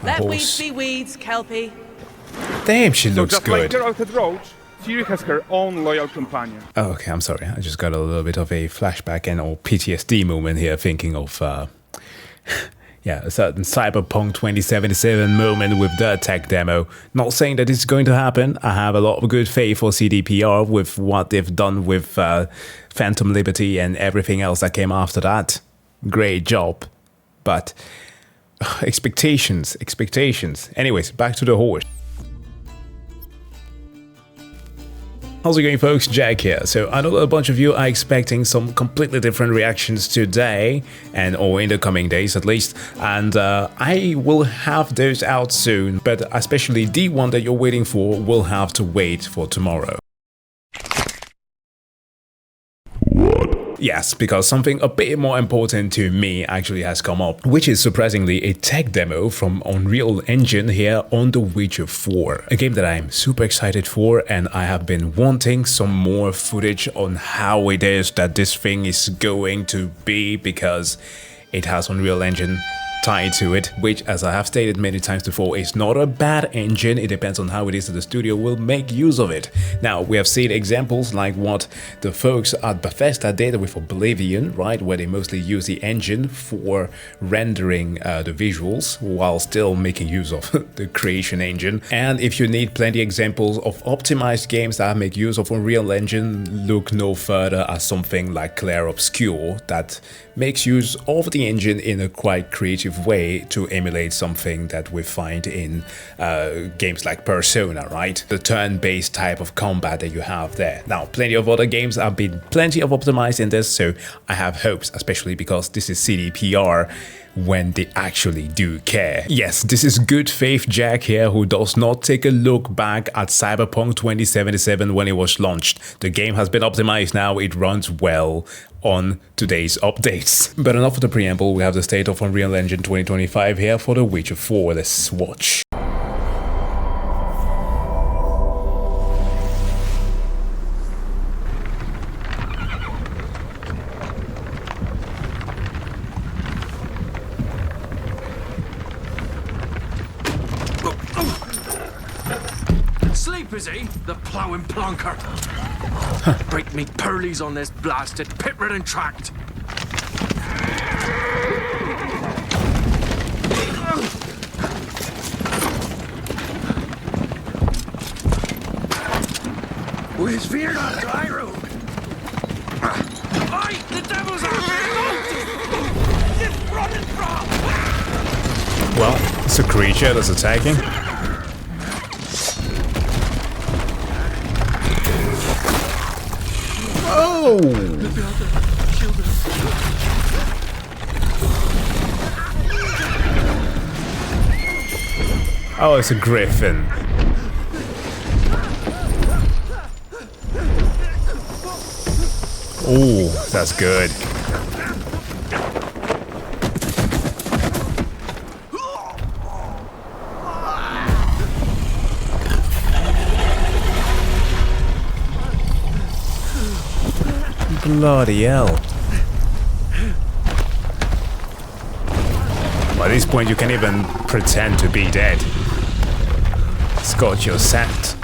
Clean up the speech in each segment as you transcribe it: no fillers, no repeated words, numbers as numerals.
Let weeds be weeds, Kelpie. Damn, she looks just good. like Geralt Roach, Siri has her own loyal companion. Oh, okay, I'm sorry. I just got a little bit of a flashback and or PTSD moment here, thinking of yeah, a certain Cyberpunk 2077 moment with the tech demo. Not saying that it's going to happen. I have a lot of good faith for CDPR with what they've done with Phantom Liberty and everything else that came after that. Great job. But expectations. Anyways, back to the horse. How's it going, folks? Jack here. So I know a bunch of you are expecting some completely different reactions today, or in the coming days at least, and I will have those out soon, but especially the one that you're waiting for will have to wait for tomorrow. Yes, because something a bit more important to me actually has come up, which is surprisingly a tech demo from Unreal Engine here on The Witcher 4. A game that I'm super excited for, and I have been wanting some more footage on how it is that this thing is going to be, because it has Unreal Engine tied to it, which, as I have stated many times before, is not a bad engine. It depends on how it is that the studio will make use of it. Now, we have seen examples like what the folks at Bethesda did with Oblivion, right, where they mostly use the engine for rendering the visuals while still making use of the creation engine. And if you need plenty examples of optimized games that make use of Unreal Engine, look no further at something like Clair Obscur that makes use of the engine in a quite creative way to emulate something that we find in games like Persona, right? The turn-based type of combat that you have there. Now, plenty of other games have been plenty of optimized in this, so I have hopes, especially because this is CDPR, when they actually do care. Yes, this is good faith Jack here, who does not take a look back at Cyberpunk 2077 when it was launched. The game has been optimized now, it runs well on today's updates. But enough of the preamble, we have the state of Unreal Engine 2025 here for The Witcher 4. Let's watch. Sleep, is he? The ploughing plonker. Break me pearlies on this blasted pit-ridden tract. Where's Virna, Gyro? Aye, the devil's after you! It's running from! Well, it's a creature that's attacking. Oh! Oh, it's a griffin. Oh, that's good. Bloody hell. Well, at this point you can't even pretend to be dead. It's got your scent.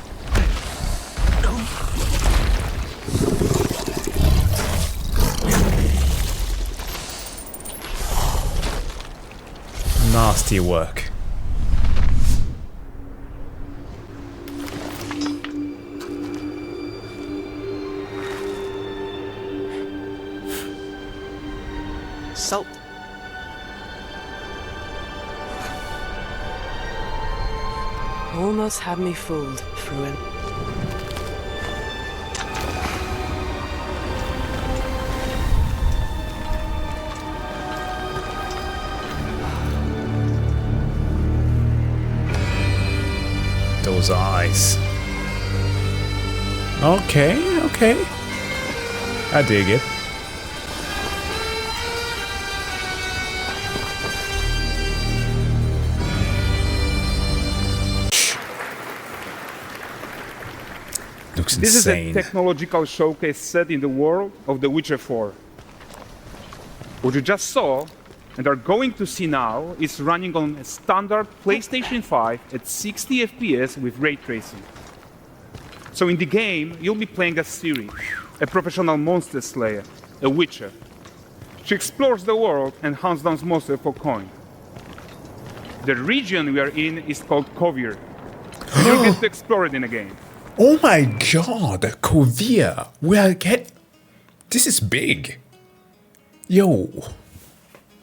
Nasty work. Salt. Almost had me fooled, Fruin. Those eyes. Okay. I dig it. Looks This insane. is a technological showcase set in the world of The Witcher 4. What you just saw and are going to see now is running on a standard PlayStation 5 at 60 FPS with ray tracing. So in the game, you'll be playing as Siri, a professional monster slayer, a witcher. She explores the world and hunts down monsters for coin. The region we are in is called Kovir. You'll get to explore it in a game. Oh my god, Kovir. This is big. Yo.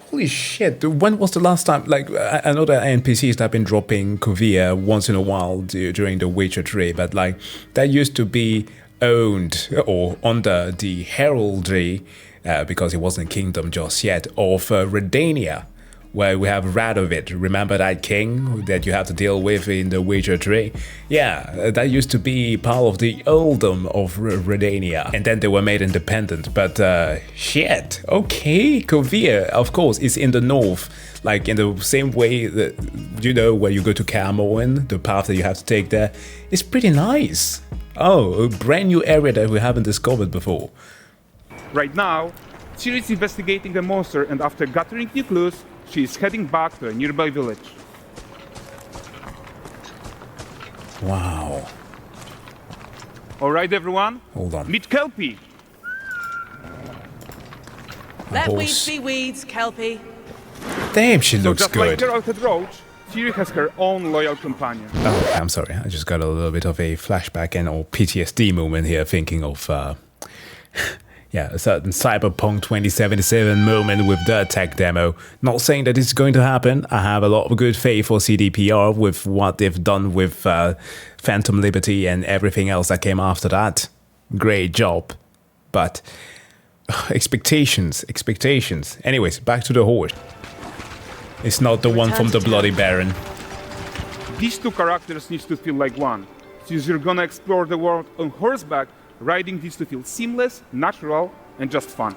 Holy shit. When was the last time? Like, I know that NPCs have been dropping Kovir once in a while during the Witcher 3, but like, that used to be owned or under the heraldry, because it wasn't kingdom just yet, of Redania, where we have Radovid. Remember that king that you have to deal with in the Witcher 3? Yeah, that used to be part of the earldom of Redania, and then they were made independent. But shit, okay, Kovir, of course, is in the north, like in the same way that, you know, where you go to Camoin, the path that you have to take there, is pretty nice. Oh, a brand new area that we haven't discovered before. Right now, Siri is investigating the monster, and after gathering new clues, she is heading back to a nearby village. Wow. All right, everyone. Hold on. Meet Kelpie. Let horse. weeds be weeds, Kelpie. Damn, she So looks just like good. Geralt had Roach, Siri has her own loyal companion. Oh, I'm sorry. I just got a little bit of a flashback and or PTSD moment here, thinking of yeah, a certain Cyberpunk 2077 moment with the tech demo. Not saying that it's going to happen. I have a lot of good faith for CDPR with what they've done with Phantom Liberty and everything else that came after that. Great job. But expectations. Anyways, back to the horse. It's not the one from the Bloody Baron. These two characters need to feel like one. Since you're gonna explore the world on horseback, riding needs to feel seamless, natural, and just fun.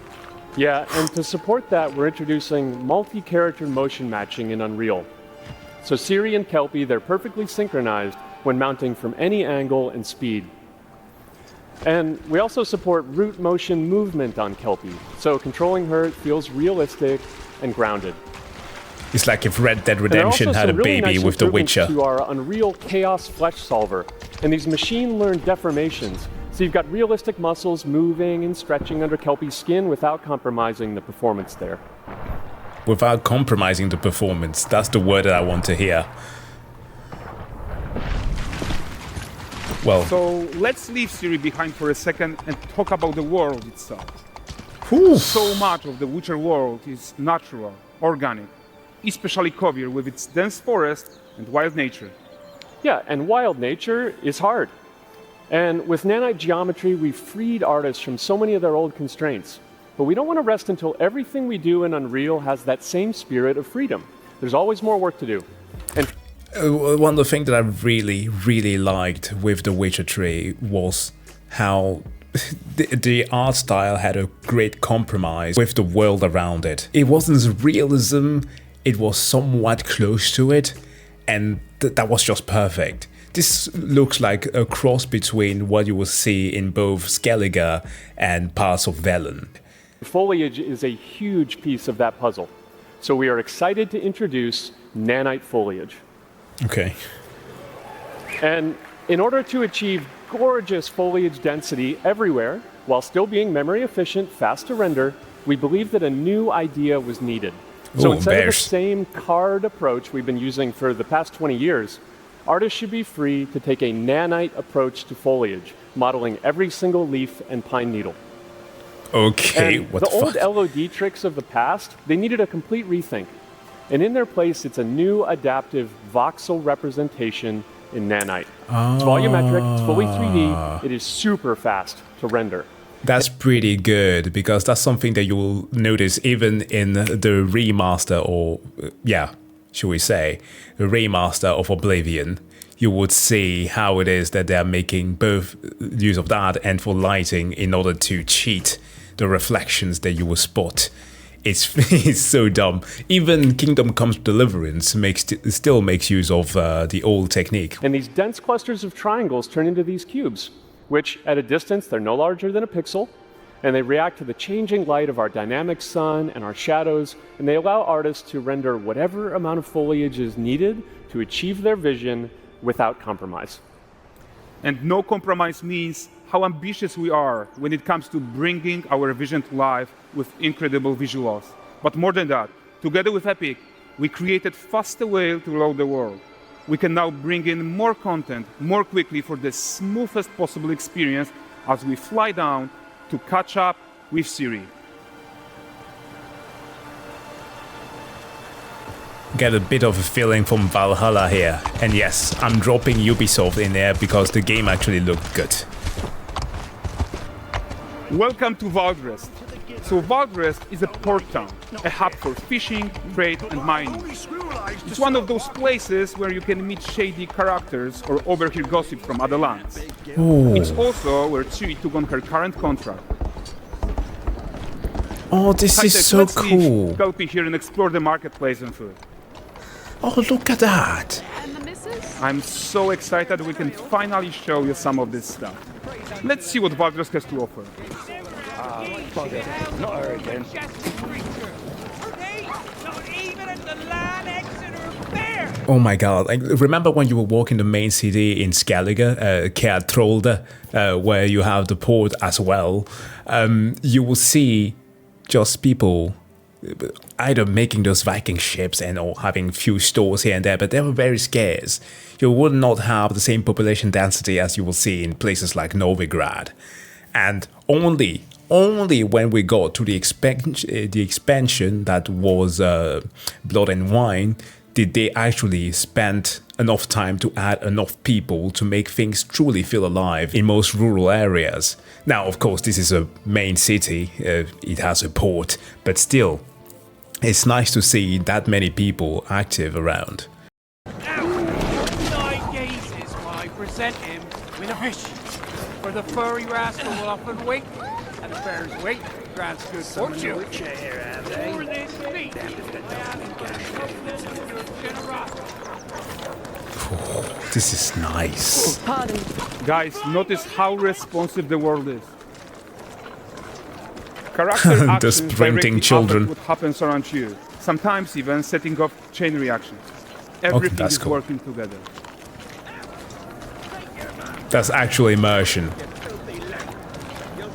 Yeah, and to support that, we're introducing multi-character motion matching in Unreal. So Siri and Kelpie, they're perfectly synchronized when mounting from any angle and speed. And we also support root motion movement on Kelpie, so controlling her feels realistic and grounded. It's like if Red Dead And there are Redemption also had a some really baby nice with The improvements Witcher. to our Unreal Chaos Flesh Solver, and these machine-learned deformations. So you've got realistic muscles moving and stretching under Kelpie's skin without compromising the performance there. Without compromising the performance. That's the word that I want to hear. Well, So let's leave Siri behind for a second and talk about the world itself. whew. So much of the Witcher world is natural, organic, especially Kovir with its dense forest and wild nature. Yeah, and wild nature is hard. And with nanite geometry, we've freed artists from so many of their old constraints. But we don't want to rest until everything we do in Unreal has that same spirit of freedom. There's always more work to do. And One of the things that I really liked with The Witcher 3 was how the art style had a great compromise with the world around it. It wasn't realism, it was somewhat close to it, and that was just perfect. This looks like a cross between what you will see in both Skellige and parts of Velen. Foliage is a huge piece of that puzzle. So we are excited to introduce nanite foliage. Okay. And in order to achieve gorgeous foliage density everywhere, while still being memory efficient, fast to render, we believe that a new idea was needed. So Ooh, instead of the bears. same card approach we've been using for the past 20 years, artists should be free to take a nanite approach to foliage, modeling every single leaf and pine needle. Okay, And what the the old fuck? LOD tricks of the past, they needed a complete rethink. And in their place, it's a new adaptive voxel representation in nanite. It's volumetric, it's fully 3D, it is super fast to render. That's pretty good, because that's something that you will notice even in the remaster, or should we say, the remaster of Oblivion. You would see how it is that they're making both use of that and for lighting in order to cheat the reflections that you will spot. It's so dumb. Even Kingdom Comes Deliverance still makes use of the old technique. And these dense clusters of triangles turn into these cubes, which at a distance, they're no larger than a pixel. and they react to the changing light of our dynamic sun and our shadows, and they allow artists to render whatever amount of foliage is needed to achieve their vision without compromise. And no compromise means how ambitious we are when it comes to bringing our vision to life with incredible visuals. But more than that, together with Epic, we created faster way to load the world. We can now bring in more content more quickly for the smoothest possible experience as we fly down to catch up with Siri. Get a bit of a feeling from Valhalla here. And yes, I'm dropping Ubisoft in there because the game actually looked good. Welcome to VRest. So VRest is a port town, a hub for fishing, trade and mining. It's one of those places where you can meet shady characters or overhear gossip from other lands. Ooh. It's also where Siri took on her current contract. Oh, this High-tech, is so let's cool. leave Kelpie here and explore the marketplace and food. Oh, look at that. And the missus? I'm so excited we can finally show you some of this stuff. Let's see what VRest has to offer. Not her again. Oh my god, like, remember when you were walking the main city in Skellige, Kjærtrolde, where you have the port as well, you will see just people either making those Viking ships and or having few stores here and there, but they were very scarce. You would not have the same population density as you will see in places like Novigrad. And only when we got to the expansion that was Blood and Wine, did they actually spend enough time to add enough people to make things truly feel alive in most rural areas. Now, of course, this is a main city, it has a port, but still, it's nice to see that many people active around. 9 gazes while I present him with a fish. For the furry rascal will often wink, and the bear's weight grants good fortune. For this feat, This is nice. Pardon. Guys, notice how responsive the world is. Character actions sprinting directly children. affect what happens around you. Sometimes even setting off chain reactions. Everything that's is cool. working together. That's actual immersion.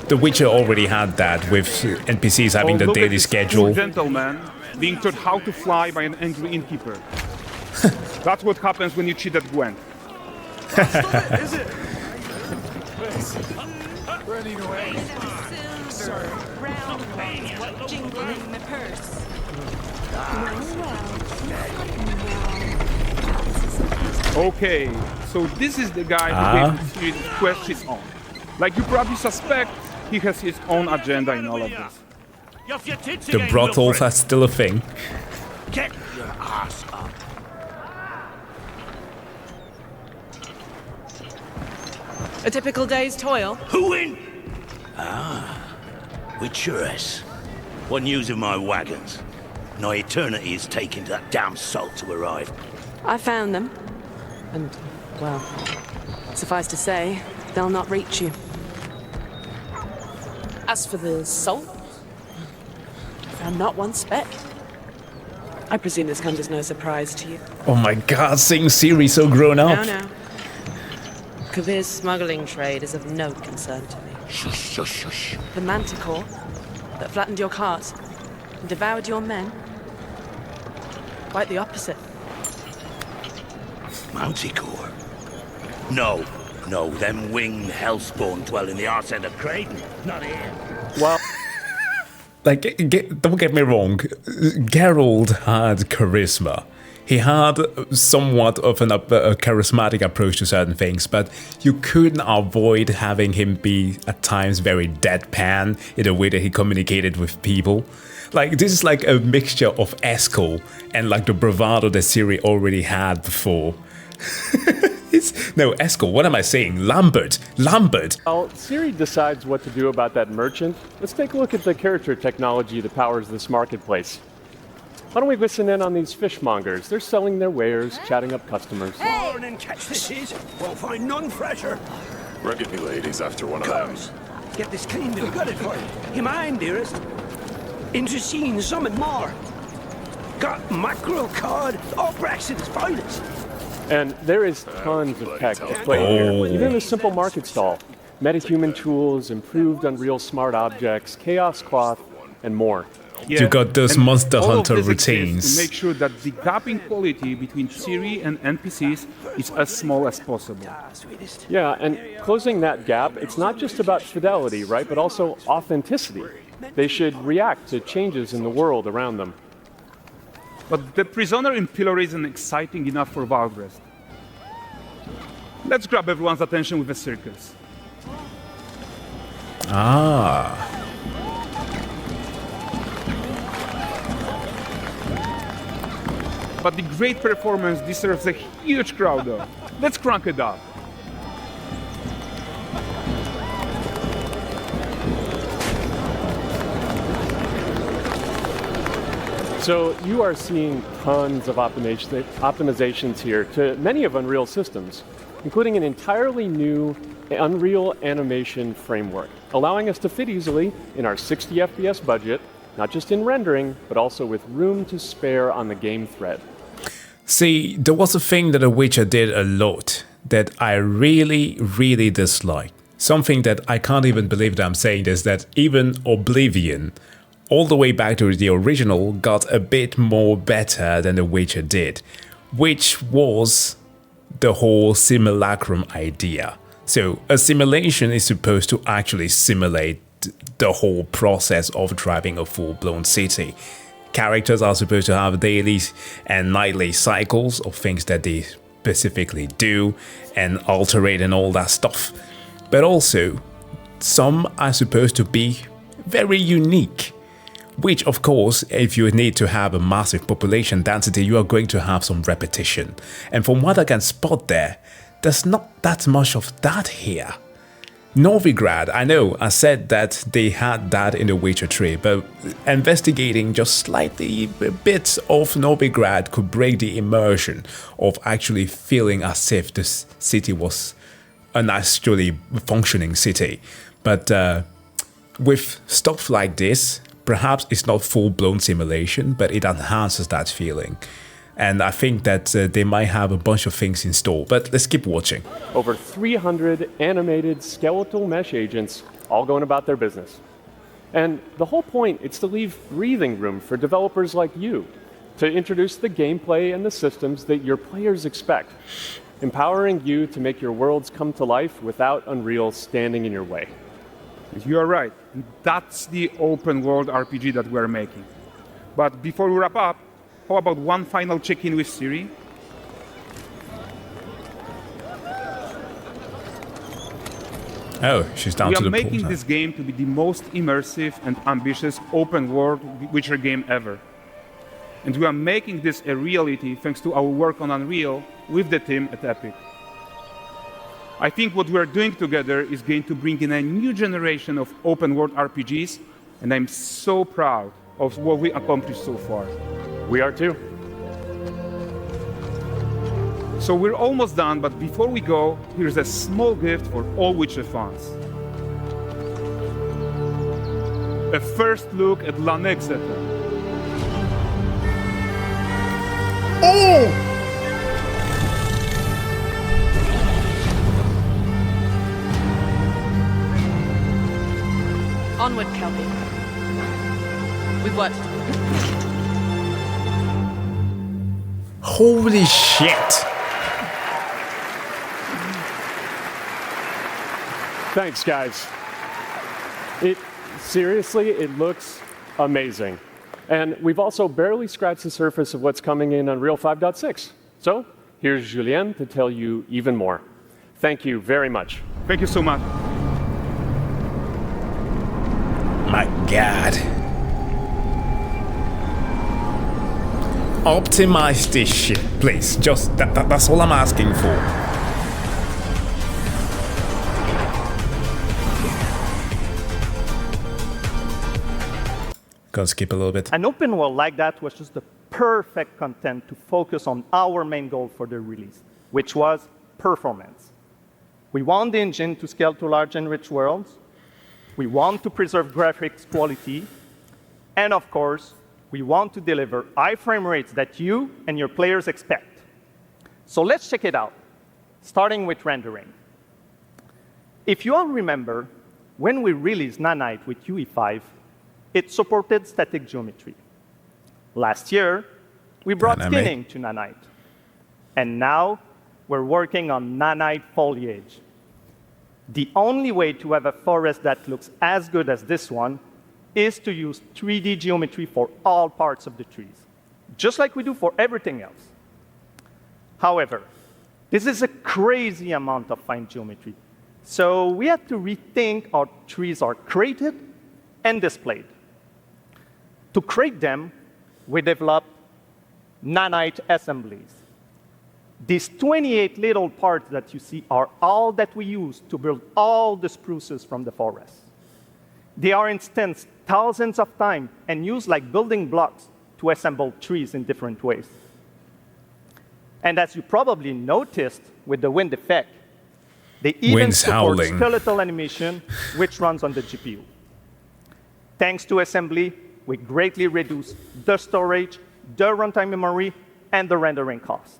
The Witcher already had that with NPCs having the Look at daily this schedule. poor gentleman being taught how to fly by an angry innkeeper. That's what happens when you cheat at Gwent. Is it? Jingling the purse. Okay, so this is the guy who gave the series questions on. Like you probably suspect, he has his own agenda in all of this. The brothels are still a thing. Get your ass up. A typical day's toil. Who in? With Churres. One news of my wagons. No eternity is taking that damn salt to arrive. I found them. And, well, suffice to say, they'll not reach you. As for the salt, I found not one speck. I presume this comes as no surprise to you. Oh my god, seeing Siri so grown up. No. Kavir's smuggling trade is of no concern to me. Shush, shush, shush. The manticore that flattened your cart and devoured your men, quite the opposite. Manticore? No, them winged hellspawn dwell in the arse end of Creighton. Not here. Well, Like, don't get me wrong, Geralt had charisma. He had somewhat of a charismatic approach to certain things, but you couldn't avoid having him be at times very deadpan in the way that he communicated with people. Like, this is like a mixture of Eskel and like the bravado that Siri already had before. No, Eskel, what am I saying? Lambert! while Siri decides what to do about that merchant, let's take a look at the character technology that powers this marketplace. Why don't we listen in on these fishmongers? They're selling their wares, chatting up customers. Morning, catch fishes. Won't find none fresher. Rugged me ladies after one of them. get this cleaned and gutted for you. You mind, dearest? Into seeing something more. Got mackerel cod, all Braxton's finest. And there is tons of tech to play here. Even a simple market stall. Metahuman tools, improved Unreal smart objects, chaos cloth, and more. Yeah, You got those and Monster all of Hunter this exists routines. to make sure that the gap in quality between Siri and NPCs is as small as possible. Yeah, and closing that gap, it's not just about fidelity, right, but also authenticity. They should react to changes in the world around them. But the prisoner in Pillar isn't exciting enough for VRest. Let's grab everyone's attention with a circus. Ah. But the great performance deserves a huge crowd though. Let's crank it up. So you are seeing tons of optimizations here to many of Unreal's systems, including an entirely new Unreal animation framework, allowing us to fit easily in our 60 FPS budget, not just in rendering, but also with room to spare on the game thread. See, there was a thing that The Witcher did a lot that I really dislike. Something that I can't even believe that I'm saying this, that even Oblivion, all the way back to the original, got a bit more better than The Witcher did, which was the whole simulacrum idea. So a simulation is supposed to actually simulate the whole process of driving a full-blown city. Characters are supposed to have daily and nightly cycles of things that they specifically do and alterate and all that stuff. But also, some are supposed to be very unique. Which, of course, if you need to have a massive population density, you are going to have some repetition. And from what I can spot there's not that much of that here. Novigrad, I know, I said that they had that in The Witcher 3, but investigating just slightly bits of Novigrad could break the immersion of actually feeling as if this city was an actually functioning city. But with stuff like this, perhaps it's not full-blown simulation, but it enhances that feeling. And I think that they might have a bunch of things in store, but let's keep watching. Over 300 animated skeletal mesh agents all going about their business. And the whole point is to leave breathing room for developers like you to introduce the gameplay and the systems that your players expect, empowering you to make your worlds come to life without Unreal standing in your way. You are right. That's the open world RPG that we're making. But before we wrap up, how about one final check-in with Siri? Oh, she's down We to are the making portal. this game to be the most immersive and ambitious open world Witcher game ever. And we are making this a reality thanks to our work on Unreal with the team at Epic. I think what we're doing together is going to bring in a new generation of open world RPGs, and I'm so proud of what we accomplished so far. We are too. So we're almost done, but before we go, here's a small gift for all Witcher fans. A first look at Lanexeter. Oh! Onward, Kelpie. We've worked. Holy shit! Thanks, guys. Seriously, it looks amazing. And we've also barely scratched the surface of what's coming in Unreal 5.6. So here's Julien to tell you even more. Thank you very much. Thank you so much. My God. Optimize this shit, please. Just that's all I'm asking for. Gonna skip a little bit. An open world like that was just the perfect content to focus on our main goal for the release, which was performance. We want the engine to scale to large and rich worlds. we want to preserve graphics quality, and of course, we want to deliver high frame rates that you and your players expect. So let's check it out, starting with rendering. If you all remember, when we released Nanite with UE5, it supported static geometry. Last year, we brought skinning to Nanite. And now, we're working on Nanite Foliage. The only way to have a forest that looks as good as this one is to use 3D geometry for all parts of the trees, just like we do for everything else. However, this is a crazy amount of fine geometry. So we had to rethink how trees are created and displayed. To create them, we developed Nanite assemblies. These 28 little parts that you see are all that we use to build all the spruces from the forest. They are instanced thousands of times and used like building blocks to assemble trees in different ways. And as you probably noticed with the wind effect, they even support skeletal animation, which runs on the GPU. Thanks to assembly, we greatly reduce the storage, the runtime memory, and the rendering cost.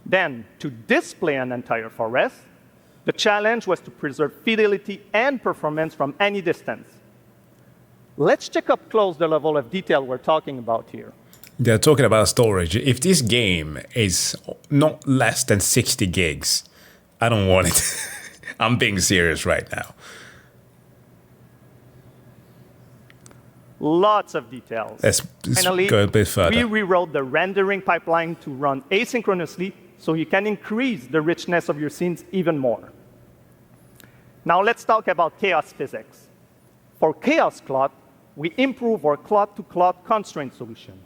Then, to display an entire forest, the challenge was to preserve fidelity and performance from any distance. Let's check up close the level of detail we're talking about here. They're talking about storage. If this game is not less than 60 gigs, I don't want it. I'm being serious right now. Lots of details. Let's Finally, go a bit further. We rewrote the rendering pipeline to run asynchronously so you can increase the richness of your scenes even more. Now let's talk about chaos physics. For chaos cloth, we improve our cloth-to-cloth constraint solution.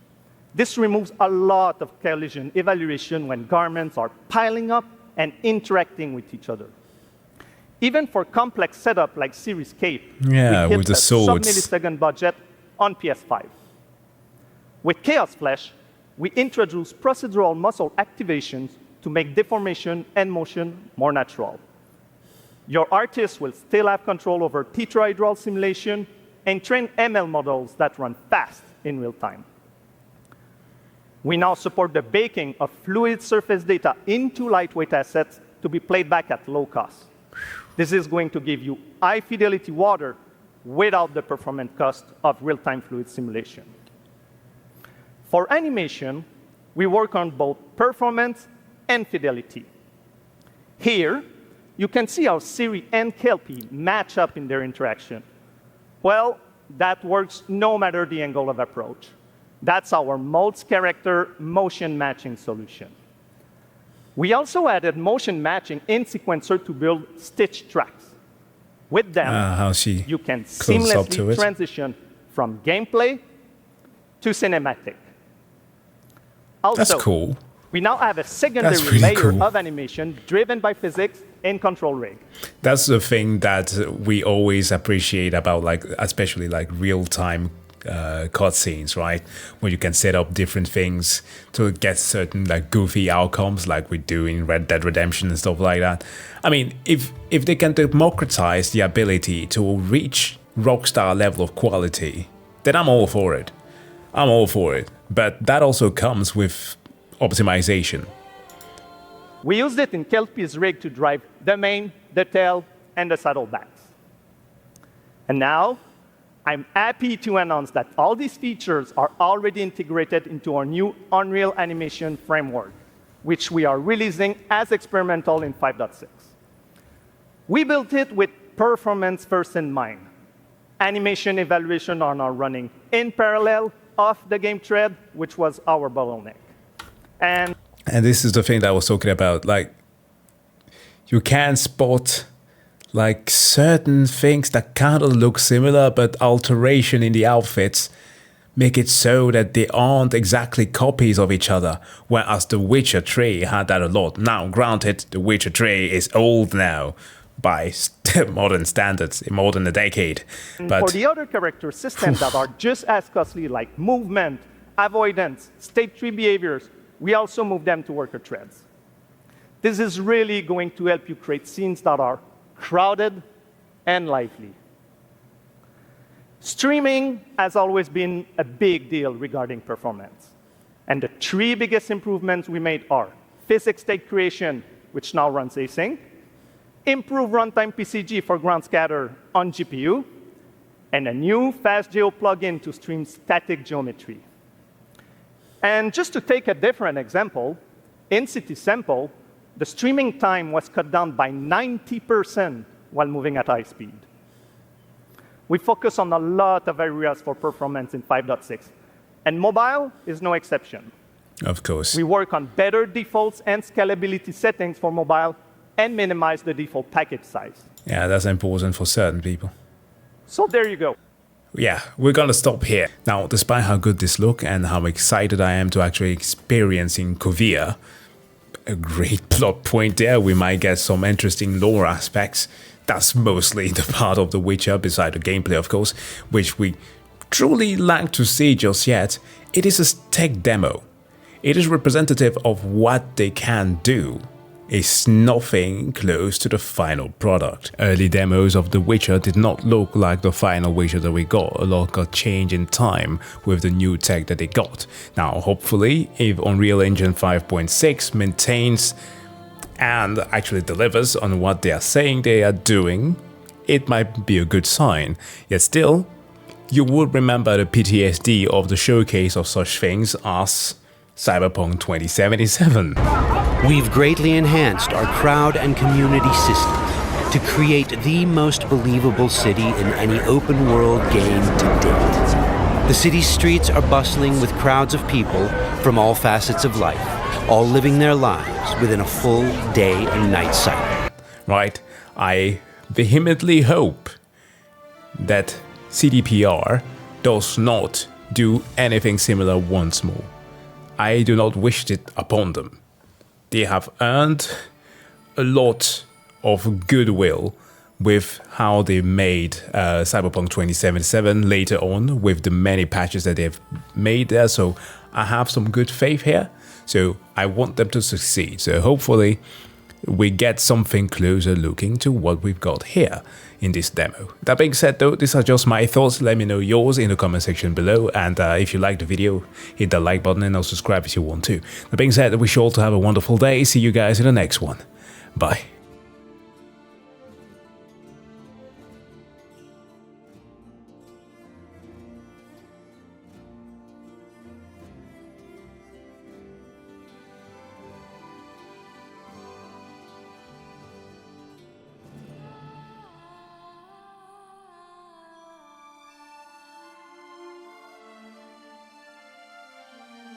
This removes a lot of collision evaluation when garments are piling up and interacting with each other. Even for complex setup like Siri's cape, we hit with the swords. sub-millisecond budget on PS5. With Chaos Flesh, we introduce procedural muscle activations to make deformation and motion more natural. Your artist will still have control over tetrahedral simulation and train ML models that run fast in real time. We now support the baking of fluid surface data into lightweight assets to be played back at low cost. This is going to give you high fidelity water without the performance cost of real-time fluid simulation. For animation, we work on both performance and fidelity. Here, you can see how Siri and Kelpie match up in their interaction. Well, that works no matter the angle of approach. That's our Modes character motion matching solution. We also added motion matching in Sequencer to build stitch tracks. With them, you can seamlessly transition from gameplay to cinematic. Also, that's cool. We now have a secondary layer of animation driven by physics in Control Rig. That's the thing that we always appreciate about, like, especially like real-time cutscenes, right? When you can set up different things to get certain like goofy outcomes, like we do in Red Dead Redemption and stuff like that. I mean, if they can democratize the ability to reach Rockstar level of quality, then I'm all for it. I'm all for it. But that also comes with optimization. We used it in Kelpie's rig to drive the mane, the tail, and the saddlebags. And now, I'm happy to announce that all these features are already integrated into our new Unreal Animation framework, which we are releasing as experimental in 5.6. We built it with performance first in mind. Animation evaluation are now running in parallel off the game thread, which was our bottleneck. And this is the thing that I was talking about. Like, you can spot like certain things that kind of look similar, but alteration in the outfits make it so that they aren't exactly copies of each other, whereas The Witcher 3 had that a lot. Now, granted, The Witcher 3 is old now by modern standards, more than a decade. But for the other character systems that are just as costly, like movement, avoidance, state tree behaviors, we also move them to worker threads. This is really going to help you create scenes that are crowded and lively. Streaming has always been a big deal regarding performance. And the three biggest improvements we made are physics state creation, which now runs async, improved runtime PCG for ground scatter on GPU, and a new FastGeo plugin to stream static geometry. And just to take a different example, in CitySample, the streaming time was cut down by 90% while moving at high speed. We focus on a lot of areas for performance in 5.6, and mobile is no exception. Of course. We work on better defaults and scalability settings for mobile and minimize the default package size. Yeah, that's important for certain people. So there you go. Yeah, we're gonna stop here. Now, despite how good this looks and how excited I am to actually experiencing Kovia, a great plot point there, we might get some interesting lore aspects. That's mostly the part of The Witcher, beside the gameplay of course, which we truly lack to see just yet. It is a tech demo. It is representative of what they can do. It's nothing close to the final product. Early demos of The Witcher did not look like the final Witcher that we got. A lot got changed in time with the new tech that they got. Now, hopefully, if Unreal Engine 5.6 maintains and actually delivers on what they are saying they are doing, it might be a good sign. Yet still, you would remember the PTSD of the showcase of such things as Cyberpunk 2077. We've greatly enhanced our crowd and community systems to create the most believable city in any open-world game to date. The city's streets are bustling with crowds of people from all facets of life, all living their lives within a full day and night cycle. Right, I vehemently hope that CDPR does not do anything similar once more. I do not wish it upon them. They have earned a lot of goodwill with how they made Cyberpunk 2077 later on, with the many patches that they've made there, so I have some good faith here. So I want them to succeed. So hopefully we get something closer looking to what we've got here in this demo. That being said though, these are just my thoughts. Let me know yours in the comment section below, and if you like the video, hit that like button and I'll subscribe if you want to. That being said, I wish you all to have a wonderful day. See you guys in the next one. Bye.